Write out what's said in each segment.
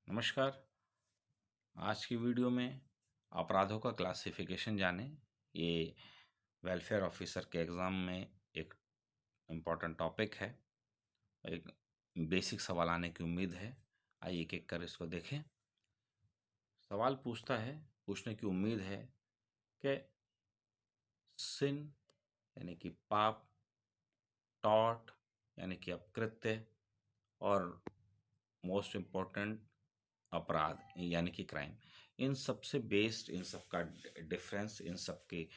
नमस्कार। आज की वीडियो में अपराधों का क्लासिफिकेशन जाने। ये वेलफेयर ऑफिसर के एग्ज़ाम में एक इम्पॉर्टेंट टॉपिक है। एक बेसिक सवाल आने की उम्मीद है। आइए एक एक कर इसको देखें। सवाल पूछने की उम्मीद है कि सिन यानी कि पाप, टॉट यानी कि अपकृत्य, और मोस्ट इम्पोर्टेंट अपराध यानी कि क्राइम, इन सब से बेस्ड, इन सब का डिफरेंस, इन सब के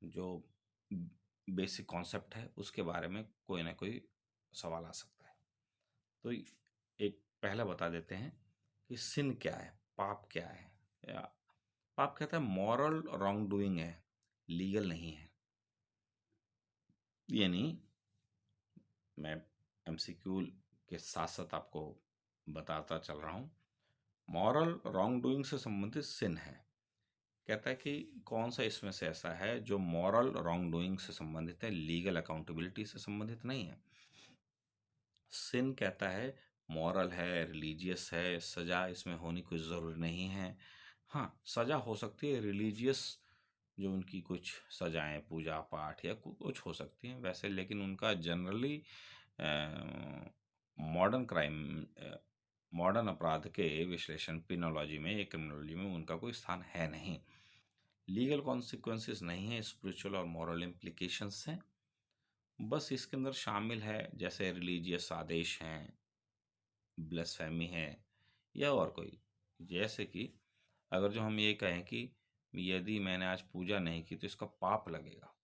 जो बेसिक कॉन्सेप्ट है उसके बारे में कोई ना कोई सवाल आ सकता है। तो एक पहला बता देते हैं कि सिन क्या है, पाप क्या है। पाप कहता है मॉरल रॉन्ग डूइंग है, लीगल नहीं है। यानी मैं एमसीक्यू के साथ साथ आपको बताता चल रहा हूँ। मॉरल रॉन्ग डूइंग से संबंधित सिन है। कहता है कि कौन सा इसमें से ऐसा है जो मॉरल रॉन्ग डूइंग से संबंधित है, लीगल अकाउंटेबिलिटी से संबंधित नहीं है। सिन कहता है मॉरल है, रिलीजियस है, सजा इसमें होनी कोई ज़रूरी नहीं है। हाँ, सजा हो सकती है रिलीजियस, जो उनकी कुछ सजाएं पूजा पाठ या कुछ हो सकती हैं वैसे, लेकिन उनका जनरली मॉडर्न क्राइम, मॉडर्न अपराध के विश्लेषण, पिनोलॉजी में या क्रिमिनोलॉजी में उनका कोई स्थान है नहीं। लीगल कॉन्सिक्वेंसेस नहीं है, स्पिरिचुअल और मॉरल इम्प्लीकेशंस हैं। बस इसके अंदर शामिल है जैसे रिलीजियस आदेश हैं, ब्lasphemy है, या और कोई। जैसे कि अगर जो हम ये कहें कि यदि मैंने आज पूजा नहीं की तो इसका पाप लगेगा,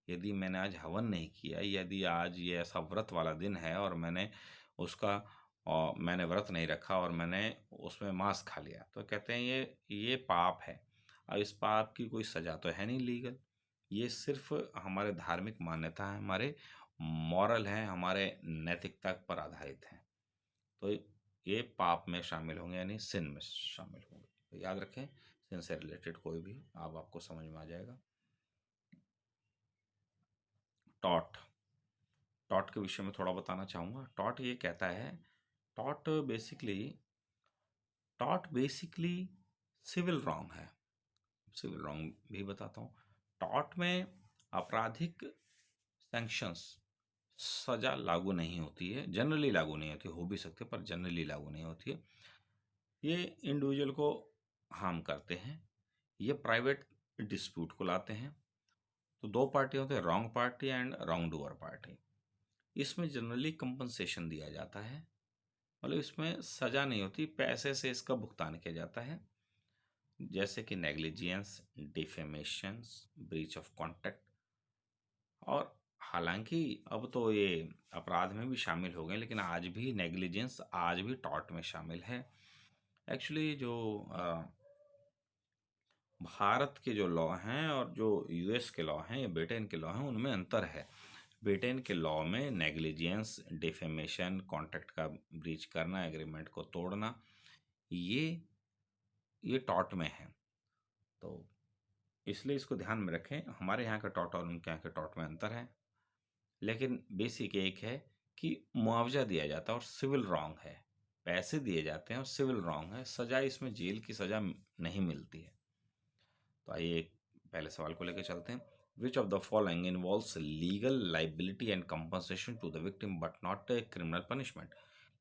यदि मैंने आज हवन नहीं किया, यदि आज ये ऐसा व्रत वाला दिन है और मैंने व्रत नहीं रखा और मैंने उसमें मांस खा लिया, तो कहते हैं ये पाप है। और इस पाप की कोई सजा तो है नहीं लीगल, ये सिर्फ हमारे धार्मिक मान्यता है, हमारे मॉरल हैं, हमारे नैतिकता पर आधारित हैं। तो ये पाप में शामिल होंगे, यानी सिन में शामिल होंगे। तो याद रखें, सिन से रिलेटेड कोई भी अब आपको समझ में आ जाएगा। टॉट, टॉट के विषय में थोड़ा बताना चाहूँगा। टॉट ये कहता है, taught basically taught basically civil wrong है। सिविल रॉन्ग भी बताता हूँ। टॉट में आपराधिक सैंक्शंस, सजा लागू नहीं होती है, जनरली लागू नहीं होती, हो भी सकते पर जनरली लागू नहीं होती है। ये इंडिविजुअल को हार्म करते हैं, ये प्राइवेट डिस्प्यूट को लाते हैं। तो दो पार्टी होते हैं, wrong party and wrong doer party. इसमें जनरली कंपनसेशन दिया जाता है, मतलब इसमें सजा नहीं होती, पैसे से इसका भुगतान किया जाता है। जैसे कि नेग्लिजियंस, डिफेमेशन, ब्रीच ऑफ कॉन्ट्रैक्ट। और हालांकि अब तो ये अपराध में भी शामिल हो गए, लेकिन आज भी नेग्लिजेंस आज भी टॉर्ट में शामिल है। एक्चुअली जो भारत के जो लॉ हैं और जो यूएस के लॉ हैं या ब्रिटेन के लॉ हैं, उनमें अंतर है। ब्रिटेन के लॉ में नेग्लिजेंस, डिफेमेशन, कॉन्ट्रैक्ट का ब्रीच करना, एग्रीमेंट को तोड़ना, ये टॉर्ट में है। तो इसलिए इसको ध्यान में रखें। हमारे यहाँ का टॉर्ट और उनके यहाँ के टॉर्ट में अंतर है, लेकिन बेसिक एक है कि मुआवजा दिया जाता है और सिविल रॉन्ग है। पैसे दिए जाते हैं और सिविल रॉन्ग है, सजा इसमें जेल की सजा नहीं मिलती है। तो आइए पहले सवाल को लेकर चलते हैं। Which of the following involves legal liability and compensation to the victim but not a criminal punishment.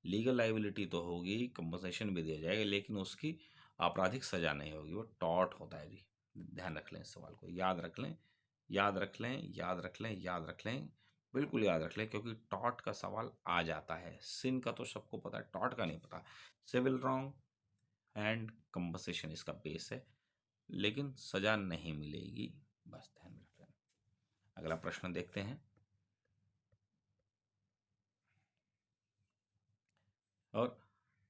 Legal liability तो होगी, कंपनसेशन भी दिया जाएगा, लेकिन उसकी आपराधिक सजा नहीं होगी, वो टॉर्ट होता है जी। ध्यान रख लें, इस सवाल को याद रख लें, याद रख लें, याद रख लें, याद रख लें, बिल्कुल याद रख लें, क्योंकि टॉर्ट का सवाल आ जाता है। सिन का तो सबको पता है, टॉर्ट का नहीं पता। सिविल रॉन्ग एंड कंपनसेशन इसका बेस है, लेकिन सजा नहीं मिलेगी, बस ध्यान में रख लेना। अगला प्रश्न देखते हैं। और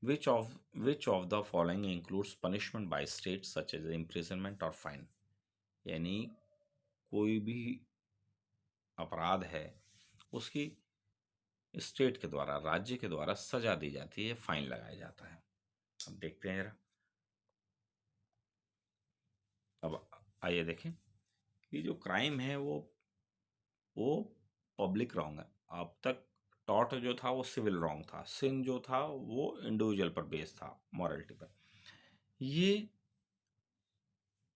which of the following includes punishment by state such as imprisonment और फाइन। यानी कोई भी अपराध है, उसकी स्टेट के द्वारा, राज्य के द्वारा सजा दी जाती है, फाइन लगाया जाता है। अब देखते हैं जरा। अब आइए देखें, ये जो क्राइम है वो पब्लिक रॉन्ग है। अब तक टॉट जो था वो सिविल रॉन्ग था, सिन जो था वो इंडिविजुअल पर बेस्ड था, मॉरलिटी पर। ये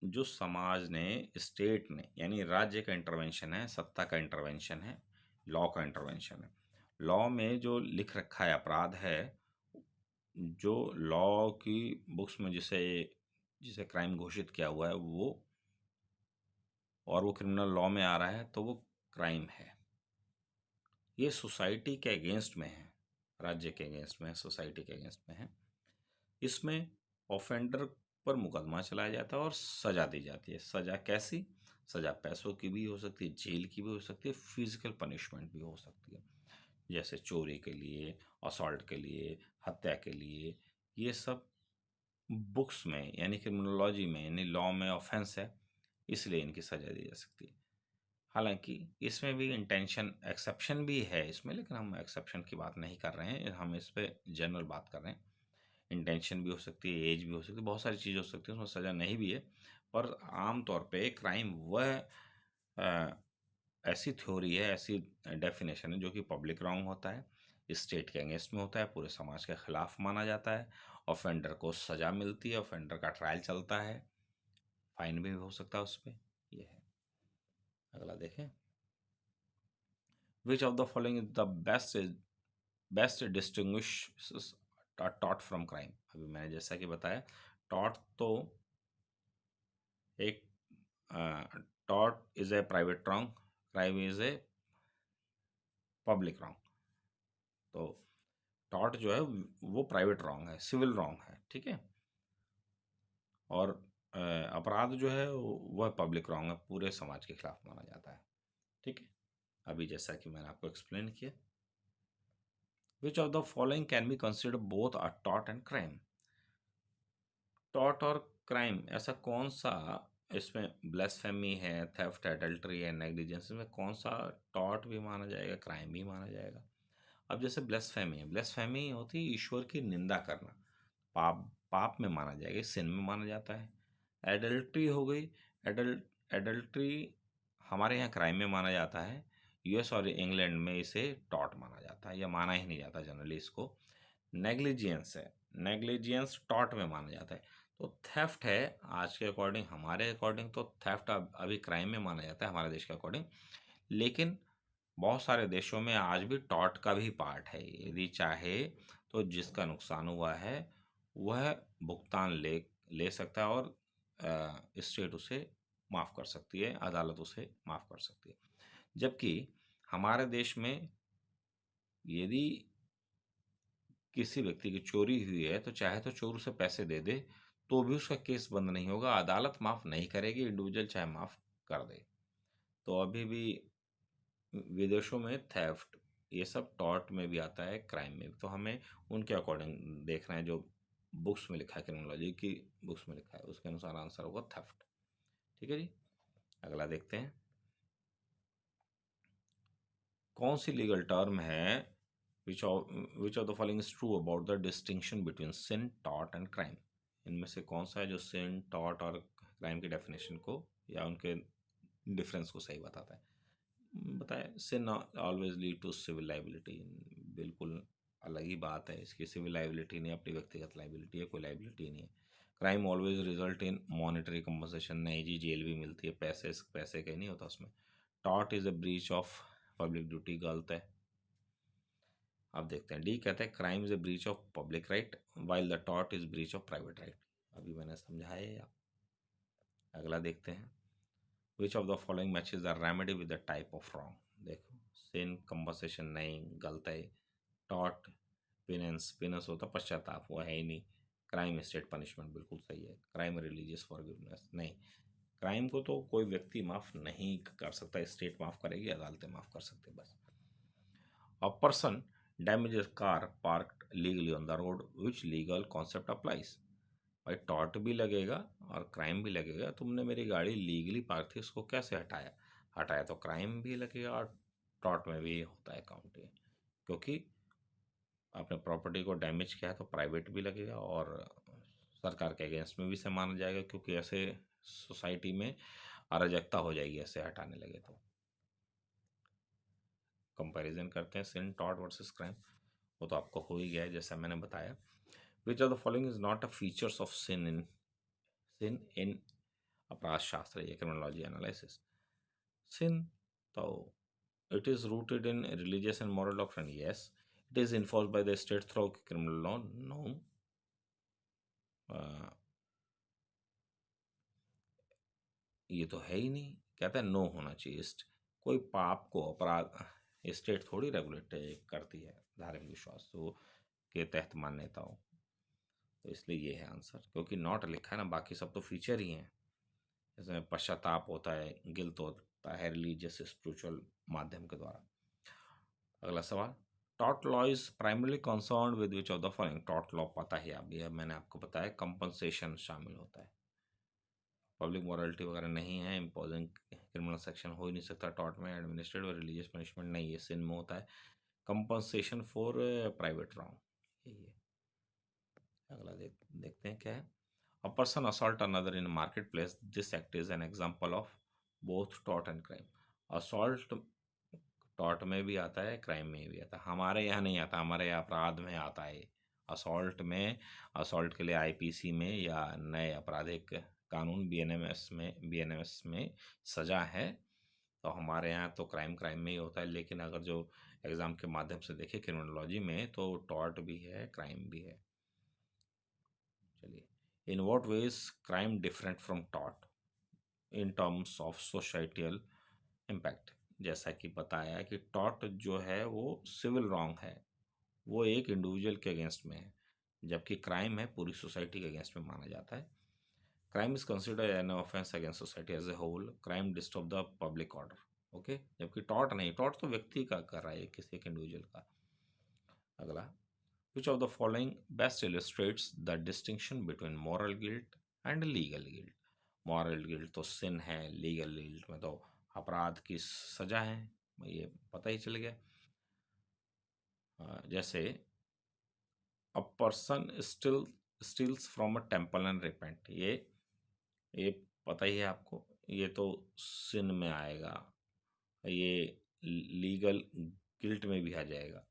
जो समाज ने, स्टेट ने, यानी राज्य का इंटरवेंशन है, सत्ता का इंटरवेंशन है, लॉ का इंटरवेंशन है। लॉ में जो लिख रखा है अपराध है, जो लॉ की बुक्स में जिसे जिसे क्राइम घोषित किया हुआ है वो, और वो क्रिमिनल लॉ में आ रहा है, तो वो क्राइम है। ये सोसाइटी के अगेंस्ट में है, राज्य के अगेंस्ट में है, सोसाइटी के अगेंस्ट में है। इसमें ऑफेंडर पर मुकदमा चलाया जाता है और सजा दी जाती है। सजा कैसी? सजा पैसों की भी हो सकती है, जेल की भी हो सकती है, फिजिकल पनिशमेंट भी हो सकती है, जैसे चोरी के लिए, असॉल्ट के लिए, हत्या के लिए। ये सब बुक्स में यानी क्रिमिनोलॉजी में यानी लॉ में ऑफेंस है, इसलिए इनकी सजा दी जा सकती है। हालांकि इसमें भी इंटेंशन एक्सेप्शन भी है इसमें, लेकिन हम एक्सेप्शन की बात नहीं कर रहे हैं, हम इस पे जनरल बात कर रहे हैं। इंटेंशन भी हो सकती है, एज भी हो सकती है, बहुत सारी चीज़ें हो सकती है, उसमें सज़ा नहीं भी है। पर आम तौर पे क्राइम वह अ, ऐसी थ्योरी है, ऐसी डेफिनेशन है जो कि पब्लिक रॉन्ग होता है, स्टेट के अगेंस्ट में होता है, पूरे समाज के खिलाफ माना जाता है, ऑफेंडर को सज़ा मिलती है, ऑफेंडर का ट्रायल चलता है, फाइन भी हो सकता है उस पर। ये है। अगला देखें। विच of the following is the best distinguish taught from crime? अभी मैंने जैसा कि बताया, टॉट तो एक taught is a private wrong, crime is a public wrong. तो टॉट जो है वो प्राइवेट रॉन्ग है, सिविल रॉन्ग है, ठीक है। और अपराध जो है वह पब्लिक रॉन्ग है, पूरे समाज के खिलाफ माना जाता है, ठीक है। अभी जैसा कि मैंने आपको एक्सप्लेन किया, विच of the following can be consider both a taught and crime? Taught और क्राइम, ऐसा कौन सा इसमें ब्लेस्फेमी है, थेफ्ट, एडल्ट्री है, नेग्लिजेंस में कौन सा टॉट भी माना जाएगा, क्राइम भी माना जाएगा? अब जैसे ब्लेस्फेमी है, ब्लेस्फेमी होती है ईश्वर की निंदा करना, पाप पाप में माना जाएगा, सिन में माना जाता है। एडल्ट्री हो गई, एडल्ट्री हमारे यहाँ क्राइम में माना जाता है, यूएस और इंग्लैंड में इसे टॉट माना जाता है, या माना ही नहीं जाता जनरली इसको। नेग्लिजियंस है, नेग्लिजियंस टॉट में माना जाता है। तो थेफ्ट है, आज के अकॉर्डिंग, हमारे अकॉर्डिंग तो थेफ्ट अभी क्राइम में माना जाता है हमारे देश के अकॉर्डिंग, लेकिन बहुत सारे देशों में आज भी टॉट का भी पार्ट है। यदि चाहे तो जिसका नुकसान हुआ है वह भुगतान ले ले सकता है, और स्टेट उसे माफ़ कर सकती है, अदालत उसे माफ़ कर सकती है। जबकि हमारे देश में यदि किसी व्यक्ति की चोरी हुई है तो चाहे तो चोर उसे पैसे दे दे, तो भी उसका केस बंद नहीं होगा, अदालत माफ़ नहीं करेगी, इंडिविजुअल चाहे माफ़ कर दे। तो अभी भी विदेशों में थेफ्ट ये सब टॉर्ट में भी आता है, क्राइम में भी। तो हमें उनके अकॉर्डिंग देखना है, जो बुक्स में लिखा है, क्रिमिनोलॉजी की बुक्स में लिखा है, उसके अनुसार आंसर होगा थेफ्ट, ठीक है जी। अगला देखते हैं। कौन सी लीगल टर्म है which of the following is true about the distinction between sin, tort and crime? इनमें से कौन सा है जो सिन, टॉर्ट और क्राइम की डेफिनेशन को या उनके डिफरेंस को सही बताता है? बताए, sin always lead to civil liability, बिल्कुल अलग ही बात है इसकी। सिविल लाइबिलिटी नहीं, अपनी व्यक्तिगत लाइबिलिटी है, कोई लाइबिलिटी नहीं है। Crime always result in monetary compensation, नहीं जी, जेल भी मिलती है, पैसे पैसे का नहीं होता उसमें। Tort is a breach of public duty, गलत है। अब देखते हैं, डी कहते हैं crime is a breach of public right while the tort is breach of private right. अभी मैंने समझाया। अगला देखते हैं, which of the following matches the remedy with the type of wrong? देखो, सिन कंपनसेशन नहीं, गलत है। टॉट पेनेंस, पेनेंस होता पश्चाताप, हुआ है ही नहीं। क्राइम स्टेट पनिशमेंट, बिल्कुल सही है। क्राइम रिलीजियस फॉरगिवनेस, नहीं। क्राइम को तो कोई व्यक्ति माफ़ नहीं कर सकता, स्टेट माफ़ करेगी, अदालतें माफ़ कर सकते बस। A person damages car parked legally on the road, which legal concept applies? भाई टॉट भी लगेगा और क्राइम भी लगेगा, तुमने मेरी गाड़ी लीगली पार्क थी उसको कैसे हटाया, हटाया तो क्राइम भी लगेगा, और टॉट में भी होता है काउंट ये, क्योंकि आपने प्रॉपर्टी को डैमेज किया है तो प्राइवेट भी लगेगा, और सरकार के अगेंस्ट में भी से माना जाएगा, क्योंकि ऐसे सोसाइटी में अराजकता हो जाएगी ऐसे हटाने लगे तो। कंपैरिजन करते हैं सिन टॉट वर्सेस क्राइम, वो तो आपको हो ही गया है जैसा मैंने बताया। Which of the following is not a features of sin in अपराध शास्त्र या क्रिमिनोलॉजी एनालिसिस। सिन, तो it is rooted in religious and moral doctrine, yes. It is enforced by the state through criminal law, no. uh, ये तो है ही नहीं, कहता है नो होना चाहिए। कोई पाप को अपराध स्टेट थोड़ी रेगुलेट करती है, धार्मिक विश्वास तो के तहत मान्यता हो, तो इसलिए ये है आंसर, क्योंकि नॉट लिखा है ना, बाकी सब तो फीचर ही हैं। इसमें पश्चाताप होता है, गिल्ट होता है रिलीजियस स्पिरिचुअल माध्यम के द्वारा। अगला सवाल, tort law is primarily concerned with which of the following. Tort law पता ही आप भी है, मैंने आपको बताया कंपनसेशन शामिल होता है, पब्लिक मॉरलिटी वगैरह नहीं है, इम्पोजिंग क्रिमिनल सेक्शन हो ही नहीं सकता टॉर्ट में, एडमिनिस्ट्रेटिव और रिलीजियस पनिशमेंट नहीं है, सिन में होता है कंपनसेशन फॉर प्राइवेट रॉन्ग, यही है। अगला देखते हैं क्या है। A person assault another in market place, this act is an example of both tort and crime. Assault tort में भी आता है, क्राइम में भी आता है, हमारे यहाँ नहीं आता, हमारे यहाँ अपराध में आता है। असॉल्ट में, असॉल्ट के लिए आईपीसी में या नए आपराधिक कानून बीएनएमएस में सजा है, तो हमारे यहाँ तो क्राइम क्राइम में ही होता है। लेकिन अगर जो एग्जाम के माध्यम से देखे क्रिमिनोलॉजी में, तो टॉर्ट भी है, क्राइम भी है। चलिए, in what ways crime different from tort in terms of societal impact. जैसा कि बताया कि टॉर्ट जो है वो सिविल रॉन्ग है, वो एक इंडिविजुअल के अगेंस्ट में है, जबकि क्राइम है पूरी सोसाइटी के अगेंस्ट में माना जाता है। Crime is considered an offense against society as a whole, crime disturb the public order, okay. जबकि टॉर्ट नहीं, टॉर्ट तो व्यक्ति का कर रहा है, किसी एक इंडिविजुअल का। अगला, which of the following best illustrates the distinction between moral guilt and legal guilt। moral guilt तो sin है, legal guilt में तो अपराध की सजा है, ये पता ही चल गया। जैसे a person steals from a temple and repent, ये पता ही है आपको, ये तो sin में आएगा, ये लीगल गिल्ट में भी आ जाएगा,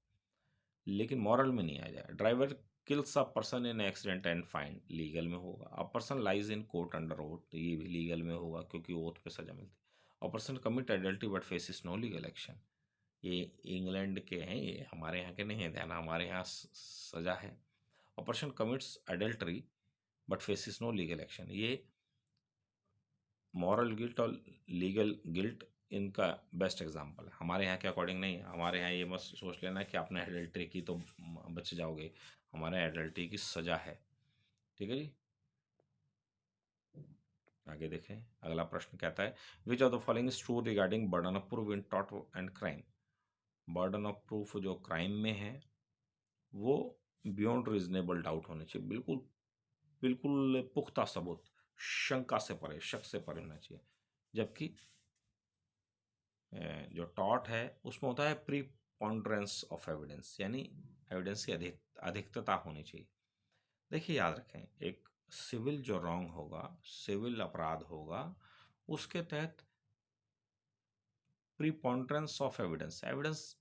लेकिन मॉरल में नहीं आ जाएगा। Driver kills a person in accident and fine, legal में होगा। A person lies in court under oath, ये भी लीगल में होगा क्योंकि ओथ पे सजा मिलती है। A person commit adultery but faces no legal action, ये इंग्लैंड के हैं, ये हमारे यहाँ के नहीं है, ध्यान, हमारे यहाँ सजा है। A person commits adultery but faces no legal action, ये मॉरल गिल्ट और लीगल गिल्ट इनका बेस्ट एग्जाम्पल है। हमारे यहाँ के अकॉर्डिंग नहीं है, हमारे यहाँ ये मत सोच लेना कि आपने एडल्ट्री की तो बच जाओगे, हमारे यहाँ एडल्ट्री की सजा है, ठीक है जी। आगे देखें, अगला प्रश्न कहता है, which of the following is true regarding burden of proof in tort and crime. Burden of proof जो क्राइम में है वो बियॉन्ड रीजनेबल डाउट होने चाहिए, बिल्कुल बिल्कुल पुख्ता सबूत, शंका से परे, शक से परे होना चाहिए। जबकि जो टॉट है उसमें होता है प्रीपोंडरेंस ऑफ एविडेंस, यानी एविडेंस की अधिकता होनी चाहिए। देखिए याद रखें, एक सिविल जो रॉन्ग होगा, सिविल अपराध होगा, उसके तहत प्रीपोंडरेंस ऑफ एविडेंस, एविडेंस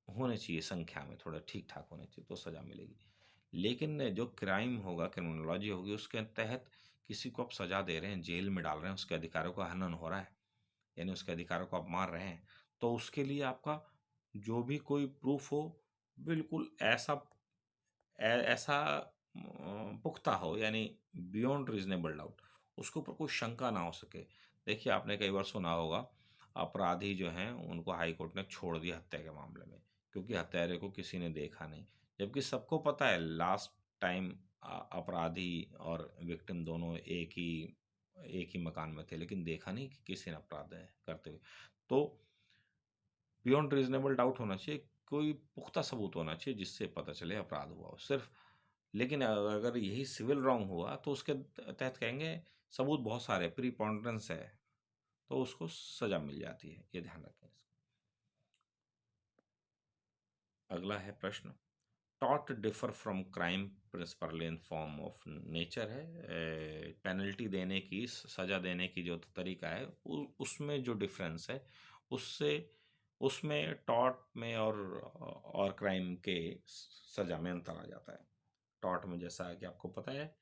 होने चाहिए संख्या में थोड़ा ठीक ठाक होने चाहिए, तो सजा मिलेगी। लेकिन जो क्राइम होगा, क्रिमिनोलॉजी होगी, उसके तहत किसी को आप सजा दे रहे हैं, जेल में डाल रहे हैं, उसके अधिकारों का हनन हो रहा है, यानी उसके अधिकारों को आप मार रहे हैं, तो उसके लिए आपका जो भी कोई प्रूफ हो, बिल्कुल ऐसा पुख्ता हो, यानी बियॉन्ड रीजनेबल डाउट, उसके ऊपर कोई शंका ना हो सके। देखिए, आपने कई बार सुना होगा अपराधी जो हैं उनको हाई कोर्ट ने छोड़ दिया हत्या के मामले में, क्योंकि हत्यारे को किसी ने देखा नहीं, जबकि सबको पता है लास्ट टाइम अपराधी और विक्टिम दोनों एक ही मकान में थे, लेकिन देखा नहीं कि किसी ने अपराध करते हुए। तो बियॉन्ड रीजनेबल डाउट होना चाहिए, कोई पुख्ता सबूत होना चाहिए जिससे पता चले अपराध हुआ हो सिर्फ। लेकिन अगर यही सिविल रॉन्ग हुआ तो उसके तहत कहेंगे सबूत बहुत सारे, प्रीपोंडरेंस है, तो उसको सजा मिल जाती है, ये ध्यान रखें। अगला है प्रश्न, tort differ from crime principle in form of nature है, पेनल्टी देने की, सजा देने की जो तरीका है उसमें जो डिफरेंस है उससे उसमें टॉर्ट में और क्राइम के सजा में अंतर आ जाता है। टॉर्ट में जैसा है कि आपको पता है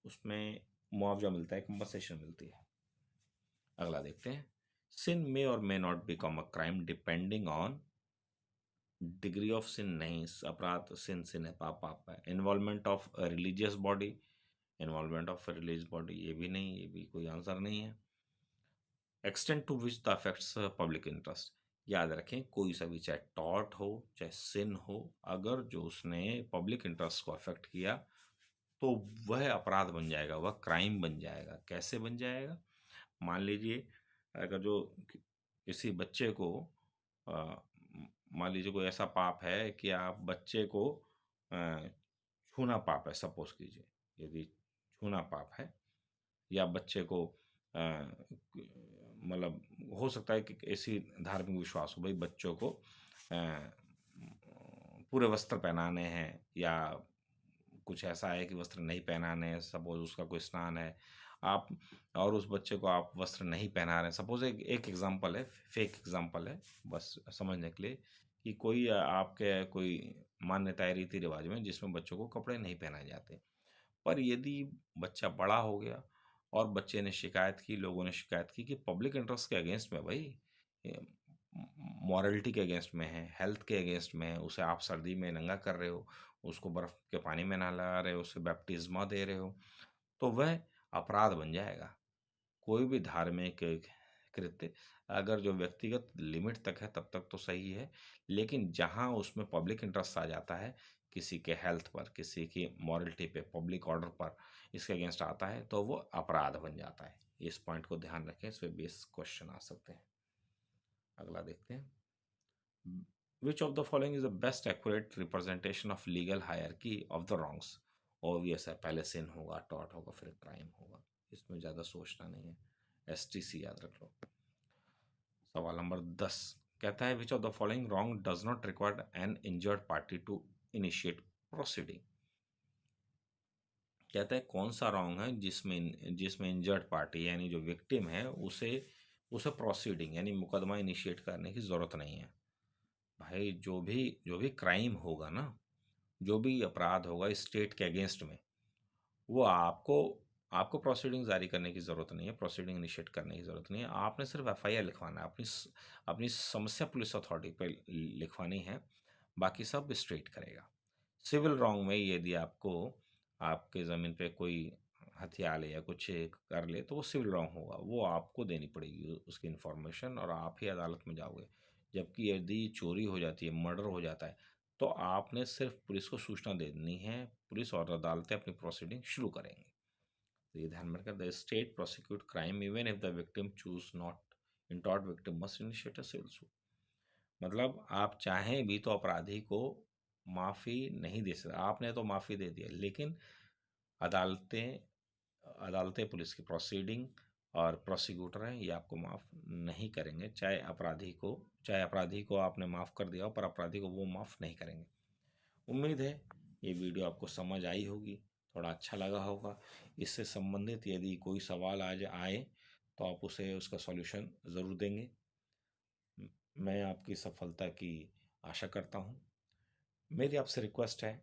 उसमें मुआवजा मिलता है, कंपनसेशन मिलती है। अगला देखते हैं, सिन मे और may not become a crime depending on degree of sin. नहीं, अपराध सिन सिन है, पाप पाप है। Involvement of religious body, involvement of religious body ये भी नहीं, ये भी कोई आंसर नहीं है। Extend to which the affects public interest, याद रखें कोई सा भी, चाहे टॉर्ट हो चाहे सिन हो, अगर जो उसने पब्लिक इंटरेस्ट को अफेक्ट किया तो वह अपराध बन जाएगा, वह क्राइम बन जाएगा। कैसे बन जाएगा? मान लीजिए अगर जो किसी बच्चे को अ, मान लीजिए कोई ऐसा पाप है कि आप बच्चे को अ, छूना पाप है, सपोज कीजिए, यदि छूना पाप है या बच्चे को मतलब हो सकता है कि ऐसी धार्मिक विश्वास हो, भाई बच्चों को पूरे वस्त्र पहनाने हैं या कुछ ऐसा है कि वस्त्र नहीं पहनाने हैं, सपोज उसका कोई स्नान है आप, और उस बच्चे को आप वस्त्र नहीं पहना रहे हैं, सपोज एक एग्जांपल है, फेक एग्जांपल है बस समझने के लिए, कि कोई आपके कोई मान्यता है रीति रिवाज में जिसमें बच्चों को कपड़े नहीं पहनाए जाते। पर यदि बच्चा बड़ा हो गया और बच्चे ने शिकायत की, लोगों ने शिकायत की कि पब्लिक इंटरेस्ट के अगेंस्ट में, भाई मॉरलिटी के अगेंस्ट में है, हेल्थ के अगेंस्ट में है, उसे आप सर्दी में नंगा कर रहे हो, उसको बर्फ़ के पानी में नहला रहे हो, उसे बैप्टिस्मा दे रहे हो, तो वह अपराध बन जाएगा। कोई भी धार्मिक कृत्य अगर जो व्यक्तिगत लिमिट तक है तब तक तो सही है, लेकिन जहाँ उसमें पब्लिक इंटरेस्ट आ जाता है, किसी के हेल्थ पर, किसी की मॉरलिटी पे, पब्लिक ऑर्डर पर, इसके अगेंस्ट आता है तो वो अपराध बन जाता है। इस पॉइंट को ध्यान रखें, इस पे बेस क्वेश्चन आ सकते हैं। अगला देखते हैं, which of the following is the best accurate representation of legal hierarchy of the wrongs. Obvious है, पहले सिन होगा, टॉर्ट होगा, फिर क्राइम होगा, इसमें ज़्यादा सोचना नहीं है, STC याद रख लो। सवाल नंबर 10 कहता है, which of the following wrong does not require an injured party to initiate proceeding. कहता है कौन सा रॉन्ग है जिसमें जिसमें इंजर्ड पार्टी यानी जो विक्टिम है उसे उसे प्रोसीडिंग यानी मुकदमा इनिशिएट करने की ज़रूरत नहीं है। भाई जो भी क्राइम होगा ना, जो भी अपराध होगा स्टेट के अगेंस्ट में, वो आपको आपको प्रोसीडिंग जारी करने की ज़रूरत नहीं है, प्रोसीडिंग इनिशिएट करने की ज़रूरत नहीं है। आपने सिर्फ FIR लिखवाना है, अपनी समस्या पुलिस अथॉरिटी पे लिखवानी है, बाकी सब स्टेट करेगा। सिविल रॉन्ग में यदि आपको आपके ज़मीन पे कोई हथियार ले या कुछ कर ले तो वो सिविल रॉन्ग होगा, वो आपको देनी पड़ेगी उसकी इन्फॉर्मेशन और आप ही अदालत में जाओगे। जबकि यदि चोरी हो जाती है, मर्डर हो जाता है, तो आपने सिर्फ पुलिस को सूचना दे देनी है, पुलिस और अदालतें अपनी प्रोसीडिंग शुरू करेंगी। तो ये ध्यान में रखकर, the state prosecute crime even if the victim choose not, in tort victim must initiate a civil suit. मतलब आप चाहें भी तो अपराधी को माफ़ी नहीं दे सकते, आपने तो माफ़ी दे दिया, लेकिन अदालतें अदालतें पुलिस की प्रोसीडिंग और प्रोसिक्यूटर हैं, ये आपको माफ़ नहीं करेंगे, चाहे अपराधी को आपने माफ़ कर दिया हो, पर अपराधी को वो माफ़ नहीं करेंगे। उम्मीद है ये वीडियो आपको समझ आई होगी, थोड़ा अच्छा लगा होगा। इससे संबंधित यदि कोई सवाल आज आए तो आप उसे उसका सॉल्यूशन ज़रूर देंगे। मैं आपकी सफलता की आशा करता हूँ। मेरी आपसे रिक्वेस्ट है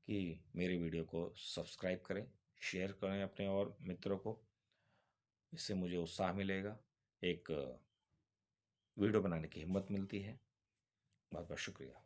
कि मेरे वीडियो को सब्सक्राइब करें, शेयर करें अपने और मित्रों को, इससे मुझे उत्साह मिलेगा, एक वीडियो बनाने की हिम्मत मिलती है। बहुत बहुत शुक्रिया।